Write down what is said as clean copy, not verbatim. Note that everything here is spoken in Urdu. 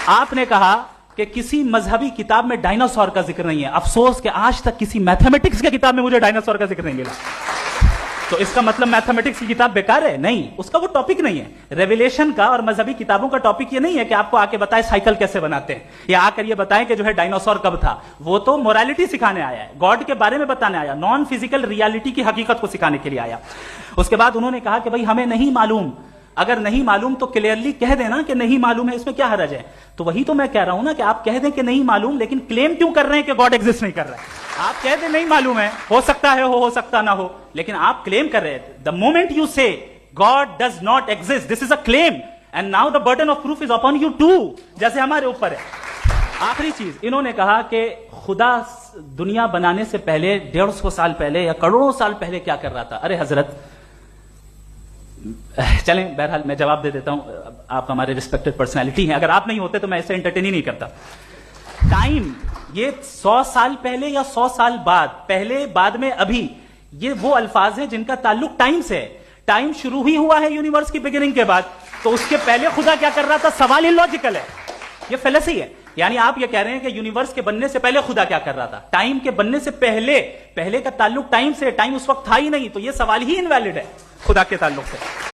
آپ نے کہا کہ کسی مذہبی کتاب میں ڈائناسور کا ذکر نہیں ہے. افسوس کہ آج تک کسی میتھمیٹکس کی کتاب میں مجھے ڈائناسور کا ذکر نہیں ملا. تو اس کا مطلب میتھمیٹکس کی کتاب بیکار ہے؟ نہیں, اس کا وہ ٹاپک نہیں ہے. ریویلیشن کا اور مذہبی کتابوں کا ٹاپک یہ نہیں ہے کہ آپ کو آ کے بتائے سائیکل کیسے بناتے ہیں, یا آ کر یہ بتائیں کہ جو ہے ڈائناسور کب تھا. وہ تو مورالیٹی سکھانے آیا ہے, گاڈ کے بارے میں بتانے آیا, نان فزیکل ریالٹی کی حقیقت کو سکھانے کے لیے آیا. اس کے بعد انہوں نے کہا کہ بھائی ہمیں نہیں معلوم. اگر نہیں معلوم تو کلیئرلی کہہ دینا کہ نہیں معلوم ہے, اس میں کیا حرج ہے؟ تو وہی تو میں کہہ رہا ہوں نا کہ آپ کہہ دیں کہ نہیں معلوم, لیکن کلیم کیوں کر رہے ہیں کہ گاڈ ایگزسٹ نہیں کر رہا ہے؟ آپ کہہ دیں نہیں معلوم ہے, ہو سکتا ہے ہو سکتا نہ ہو, لیکن آپ کلیم کر رہے ہیں. The moment you say God does not exist, this is a claim, and now the burden of proof is upon you too, جیسے ہمارے اوپر ہے. آخری چیز انہوں نے کہا کہ خدا دنیا بنانے سے پہلے 150 سال پہلے یا کروڑوں سال پہلے کیا کر رہا تھا. ارے حضرت چلیں, بہرحال میں جواب دے دیتا ہوں, آپ ہمارے ریسپیکٹڈ پرسنالٹی ہیں, اگر آپ نہیں ہوتے تو میں ایسے انٹرٹین ہی نہیں کرتا. ٹائم یہ 100 سال پہلے یا 100 سال بعد, پہلے بعد میں ابھی, یہ وہ الفاظ ہیں جن کا تعلق ٹائم سے ہے. ٹائم شروع ہی ہوا ہے یونیورس کی بگننگ کے بعد, تو اس کے پہلے خدا کیا کر رہا تھا؟ سوال illogical ہے, یہ فلسفی ہے. یعنی آپ یہ کہہ رہے ہیں کہ یونیورس کے بننے سے پہلے خدا کیا کر رہا تھا؟ ٹائم کے بننے سے پہلے کا تعلق ٹائم سے, ٹائم اس وقت تھا ہی نہیں, تو یہ سوال ہی انویلڈ ہے خدا کے تعلق سے.